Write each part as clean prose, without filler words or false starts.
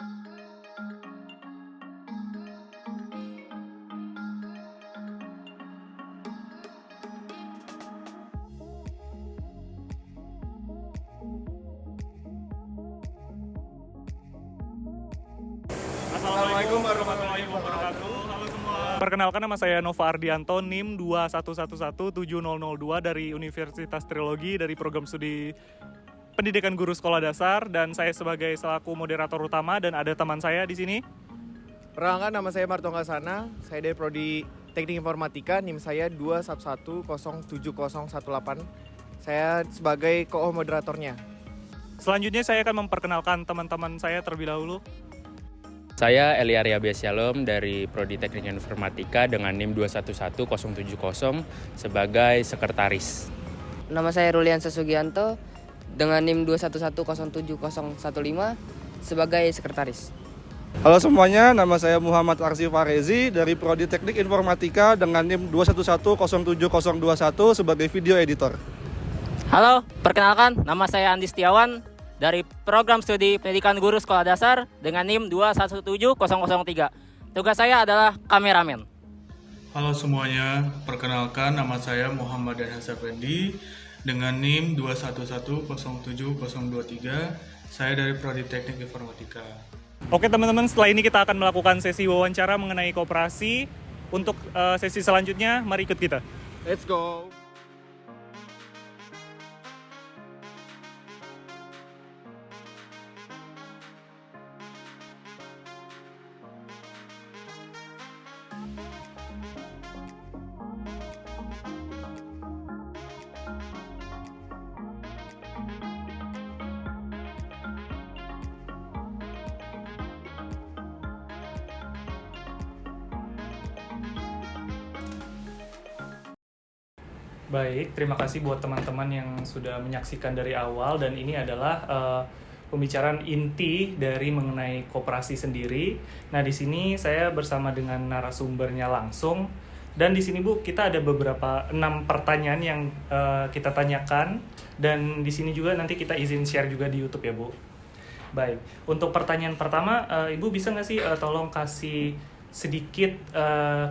Assalamualaikum warahmatullahi wabarakatuh. Halo semua. Perkenalkan, nama saya Nova Ardianto, NIM 2111702 dari Universitas Trilogi dari program studi Pendidikan Guru Sekolah Dasar, dan saya sebagai selaku moderator utama, dan ada teman saya di sini. Perkenalkan, nama saya Marto Ngasana, saya dari Prodi Teknik Informatika, NIM saya 2110718. Saya sebagai co-moderatornya. Selanjutnya saya akan memperkenalkan teman-teman saya terlebih dahulu. Saya Eli Arya Biasyalom dari Prodi Teknik Informatika dengan NIM 211070 sebagai sekretaris. Nama saya Ruliansa Sugianto dengan NIM 2110715 sebagai sekretaris. Halo semuanya, nama saya Muhammad Arsif Farezi dari Prodi Teknik Informatika dengan NIM 2110721 sebagai video editor. Halo, perkenalkan, nama saya Andi Setiawan dari program studi Pendidikan Guru Sekolah Dasar dengan NIM 217003. Tugas saya adalah kameramen. Halo semuanya, perkenalkan nama saya Muhammad Danhas Effendi dengan NIM 211070023. Saya dari Prodi Teknik Informatika. Oke teman-teman, setelah ini kita akan melakukan sesi wawancara mengenai koperasi. Untuk sesi selanjutnya, mari ikut kita. Let's go! Baik, terima kasih buat teman-teman yang sudah menyaksikan dari awal, dan ini adalah pembicaraan inti dari mengenai koperasi sendiri. Nah, di sini saya bersama dengan narasumbernya langsung, dan di sini Bu, kita ada beberapa 6 pertanyaan yang kita tanyakan, dan di sini juga nanti kita izin share juga di YouTube ya Bu. Baik, untuk pertanyaan pertama, Ibu bisa nggak sih tolong kasih sedikit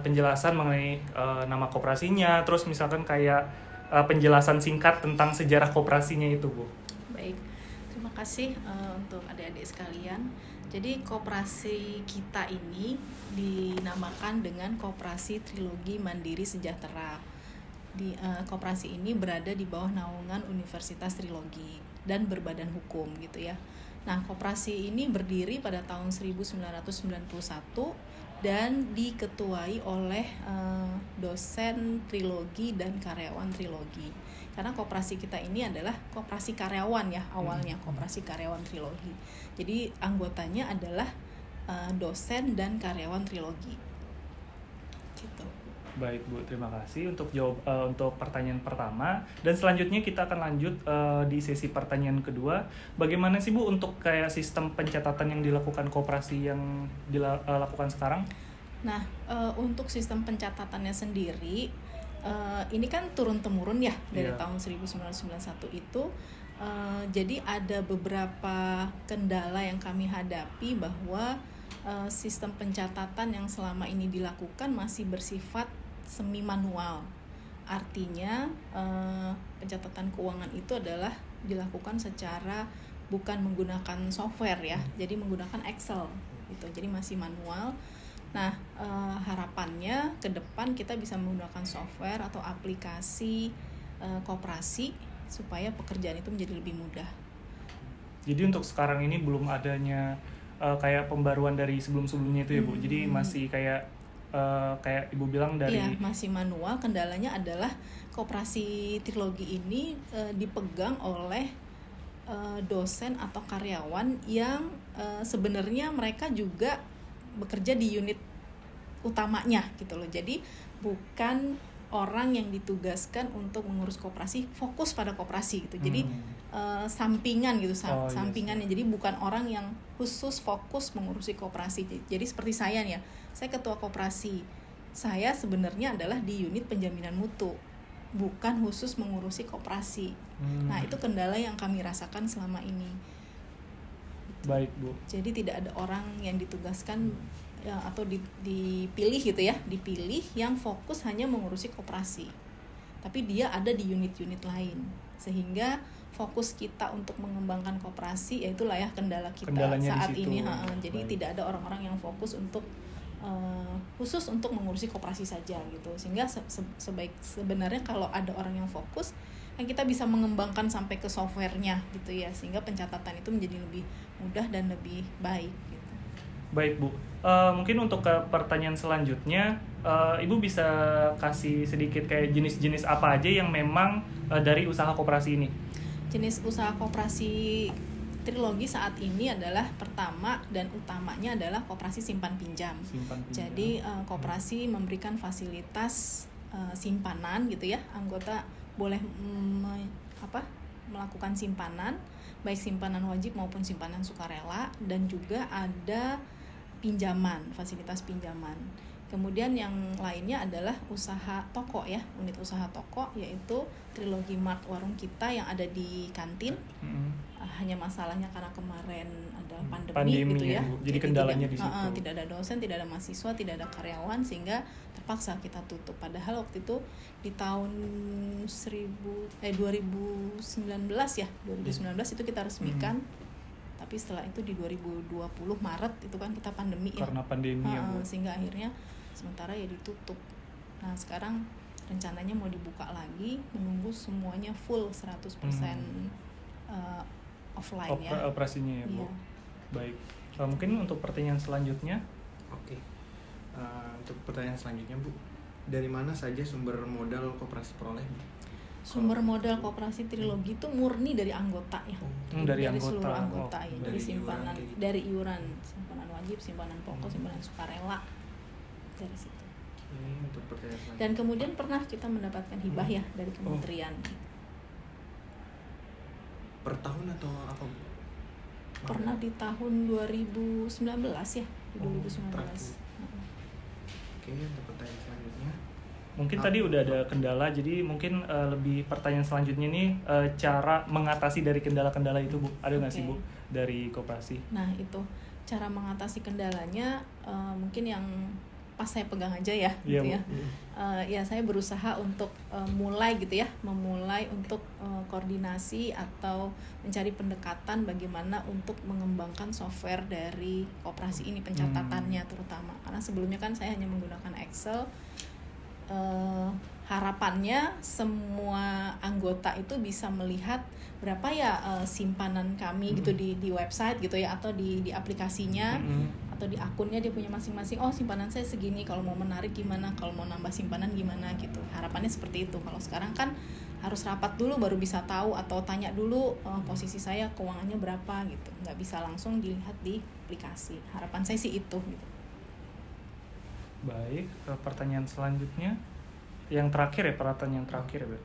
penjelasan mengenai nama koperasinya, terus misalkan kayak penjelasan singkat tentang sejarah koperasinya itu, Bu. Baik, terima kasih untuk adik-adik sekalian. Jadi koperasi kita ini dinamakan dengan Koperasi Trilogi Mandiri Sejahtera. Koperasi ini berada di bawah naungan Universitas Trilogi dan berbadan hukum gitu ya. Nah, koperasi ini berdiri pada tahun 1991 dan diketuai oleh dosen Trilogi dan karyawan Trilogi. Karena koperasi kita ini adalah koperasi karyawan ya, awalnya koperasi karyawan Trilogi. Jadi anggotanya adalah dosen dan karyawan Trilogi. Gitu. Baik Bu, terima kasih untuk untuk pertanyaan pertama, dan selanjutnya kita akan lanjut di sesi pertanyaan kedua. Bagaimana sih Bu untuk kayak sistem pencatatan yang dilakukan koperasi yang dilakukan sekarang? Nah, untuk sistem pencatatannya sendiri, ini kan turun-temurun ya dari tahun 1991 itu. Jadi ada beberapa kendala yang kami hadapi bahwa sistem pencatatan yang selama ini dilakukan masih bersifat semi manual. Artinya pencatatan keuangan itu adalah dilakukan secara bukan menggunakan software ya, jadi menggunakan Excel gitu. Jadi masih manual. Nah, harapannya ke depan kita bisa menggunakan software atau aplikasi koperasi supaya pekerjaan itu menjadi lebih mudah. Jadi untuk sekarang ini belum adanya kayak pembaruan dari sebelum-sebelumnya itu ya Bu. Jadi masih kayak Ibu bilang dari... Iya, masih manual. Kendalanya adalah koperasi Trilogi ini dipegang oleh dosen atau karyawan yang sebenarnya mereka juga bekerja di unit utamanya gitu loh. Jadi bukan orang yang ditugaskan untuk mengurus koperasi, fokus pada koperasi gitu. Jadi sampingan gitu, sampingannya. Jadi bukan orang yang khusus fokus mengurusi koperasi. Jadi seperti saya nih ya, saya ketua koperasi. Saya sebenarnya adalah di unit penjaminan mutu, bukan khusus mengurusi koperasi. Nah, itu kendala yang kami rasakan selama ini. gitu. Baik, Bu. Jadi tidak ada orang yang ditugaskan ya, atau dipilih gitu ya, dipilih yang fokus hanya mengurusi koperasi. Tapi dia ada di unit-unit lain. Sehingga fokus kita untuk mengembangkan koperasi, yaitulah ya kendala kita Kendalanya saat di situ. ini. Jadi Baik. tidak ada orang-orang yang fokus untuk khusus untuk mengurusi koperasi saja gitu. Sehingga sebenarnya kalau ada orang yang fokus, yang kita bisa mengembangkan sampai ke softwarenya gitu ya, sehingga pencatatan itu menjadi lebih mudah dan lebih baik gitu. Baik, Bu. Mungkin untuk ke pertanyaan selanjutnya, Ibu bisa kasih sedikit kayak jenis-jenis apa aja yang memang dari usaha koperasi ini? Jenis usaha koperasi Trilogi saat ini adalah pertama dan utamanya adalah koperasi simpan pinjam. Simpan pinjam. Jadi koperasi memberikan fasilitas simpanan gitu ya, anggota boleh melakukan simpanan, baik simpanan wajib maupun simpanan sukarela, dan juga ada pinjaman, fasilitas pinjaman. Kemudian yang lainnya adalah usaha toko ya, unit usaha toko, yaitu Trilogi Mart Warung Kita yang ada di kantin. Hanya masalahnya karena kemarin ada pandemi gitu ya. Bu. Jadi kendalanya tidak, di situ. Tidak ada dosen, tidak ada mahasiswa, tidak ada karyawan, sehingga terpaksa kita tutup. Padahal waktu itu di tahun 2019 ya, 2019 itu kita resmikan. Tapi setelah itu di 2020 Maret itu kan kita pandemi ya. Karena pandemi ya, Bu. Sehingga akhirnya sementara ya ditutup. Nah, sekarang rencananya mau dibuka lagi, menunggu semuanya full 100% offline ya. Operasinya ya, Bu. Iya. Baik. Mungkin untuk pertanyaan selanjutnya, Oke. Untuk pertanyaan selanjutnya, Bu, dari mana saja sumber modal koperasi peroleh, Bu? Sumber modal koperasi Trilogi itu murni dari anggota ya. dari anggota. Seluruh anggota ya. Dari dari simpanan, iuran kayak gitu. dari iuran, simpanan wajib, simpanan pokok, simpanan sukarela. Dari situ. Untuk pertanyaan selanjutnya. Dan kemudian pernah kita mendapatkan hibah ya dari kementerian. Per tahun atau apa, Bu? Pernah di tahun 2019 ya, di 2019. terakhir. Oke, untuk pertanyaan selanjutnya. Mungkin tadi udah ada kendala, jadi mungkin lebih pertanyaan selanjutnya nih cara mengatasi dari kendala-kendala itu, Bu. Ada nggak sih, Bu, dari koperasi? Nah, itu cara mengatasi kendalanya mungkin yang pas saya pegang aja ya, Iya, gitu Bu. ya. Ya saya berusaha untuk mulai gitu ya, memulai untuk koordinasi atau mencari pendekatan bagaimana untuk mengembangkan software dari koperasi ini, pencatatannya terutama. Karena sebelumnya kan saya hanya menggunakan Excel. Harapannya semua anggota itu bisa melihat berapa ya simpanan kami gitu di website gitu ya, atau di aplikasinya atau di akunnya dia punya masing-masing. Oh, simpanan saya segini, kalau mau menarik gimana, kalau mau nambah simpanan gimana gitu. Harapannya seperti itu. Kalau sekarang kan harus rapat dulu baru bisa tahu, atau tanya dulu posisi saya keuangannya berapa gitu. Nggak bisa langsung dilihat di aplikasi. Harapan saya sih itu gitu. Baik, pertanyaan selanjutnya. Yang terakhir ya, pertanyaan yang terakhir ya, Bu.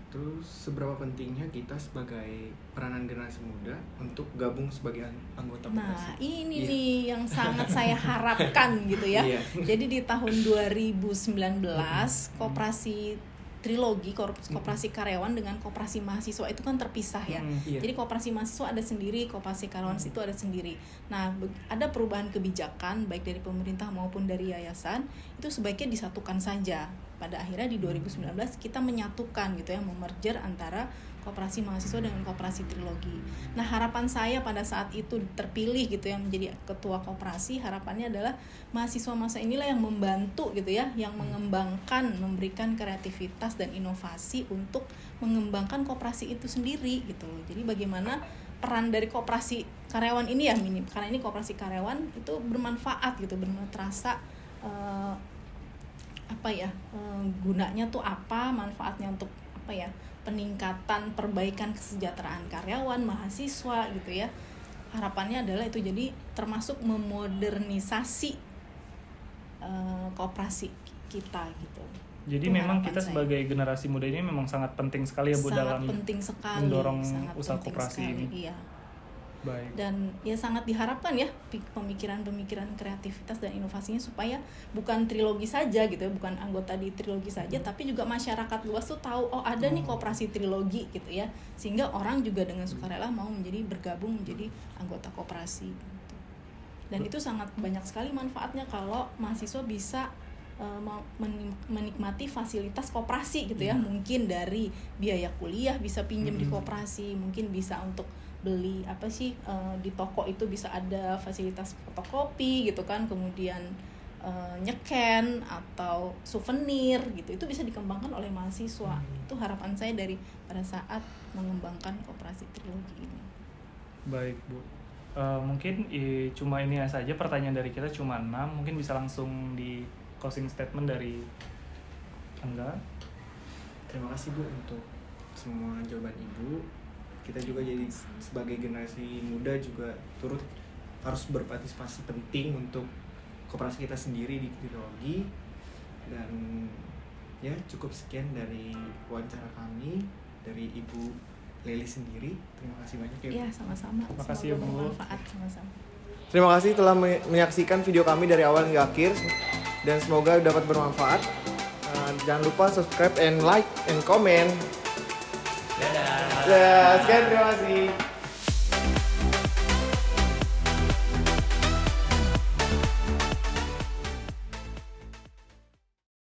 Terus seberapa pentingnya kita sebagai peranan generasi muda untuk gabung sebagai anggota Nah, koperasi? ini Iya. nih yang sangat saya harapkan gitu ya. Iya. Jadi di tahun 2019 koperasi Trilogi, koperasi karyawan dengan koperasi mahasiswa itu kan terpisah ya. Iya. Jadi koperasi mahasiswa ada sendiri, koperasi karyawan itu ada sendiri. Nah, ada perubahan kebijakan baik dari pemerintah maupun dari yayasan, itu sebaiknya disatukan saja. Pada akhirnya di 2019 kita menyatukan gitu ya, memerger antara koperasi mahasiswa dengan koperasi Trilogi. Nah, harapan saya pada saat itu terpilih gitu ya menjadi ketua koperasi, harapannya adalah mahasiswa masa inilah yang membantu gitu ya, yang mengembangkan, memberikan kreativitas dan inovasi untuk mengembangkan koperasi itu sendiri gitu loh. Jadi bagaimana peran dari koperasi karyawan ini ya minim, karena ini koperasi karyawan itu bermanfaat gitu, benar-benar terasa gunanya tuh apa, manfaatnya untuk apa ya, peningkatan perbaikan kesejahteraan karyawan, mahasiswa gitu ya. Harapannya adalah itu jadi termasuk memodernisasi koperasi kita gitu. Jadi Itu memang harapan kita saya. sebagai generasi muda ini memang sangat penting sekali ya, Bu, Sangat dalam penting sekali, mendorong sangat usaha penting koperasi sekali, ini. Iya. Baik. Dan ya sangat diharapkan ya pemikiran-pemikiran kreativitas dan inovasinya supaya bukan trilogi saja gitu ya, bukan anggota di trilogi saja, tapi juga masyarakat luas tuh tahu oh ada nih koperasi trilogi gitu ya, sehingga orang juga dengan sukarela mau bergabung menjadi anggota koperasi gitu. Dan itu sangat banyak sekali manfaatnya kalau mahasiswa bisa menikmati fasilitas koperasi gitu ya, mungkin dari biaya kuliah bisa pinjam di koperasi, mungkin bisa untuk beli di toko itu bisa ada fasilitas fotokopi gitu kan, kemudian nyeken atau souvenir gitu, itu bisa dikembangkan oleh mahasiswa. Itu harapan saya pada saat mengembangkan koperasi trilogi ini. Baik Bu, mungkin cuma ini saja pertanyaan dari kita, cuma 6, mungkin bisa langsung di closing statement dari Angga. Terima kasih Bu untuk semua jawaban Ibu. Kita juga jadi sebagai generasi muda juga turut harus berpartisipasi penting untuk koperasi kita sendiri di trilogi. Dan ya cukup sekian dari wawancara kami dari Ibu Leli sendiri. Terima kasih banyak ya Bu. Iya, sama-sama. Terima kasih, Semoga Bu. bermanfaat sama-sama. Terima kasih telah menyaksikan video kami dari awal hingga akhir dan semoga dapat bermanfaat. Jangan lupa subscribe and like and comment. Dadah. Sekian, terima kasih.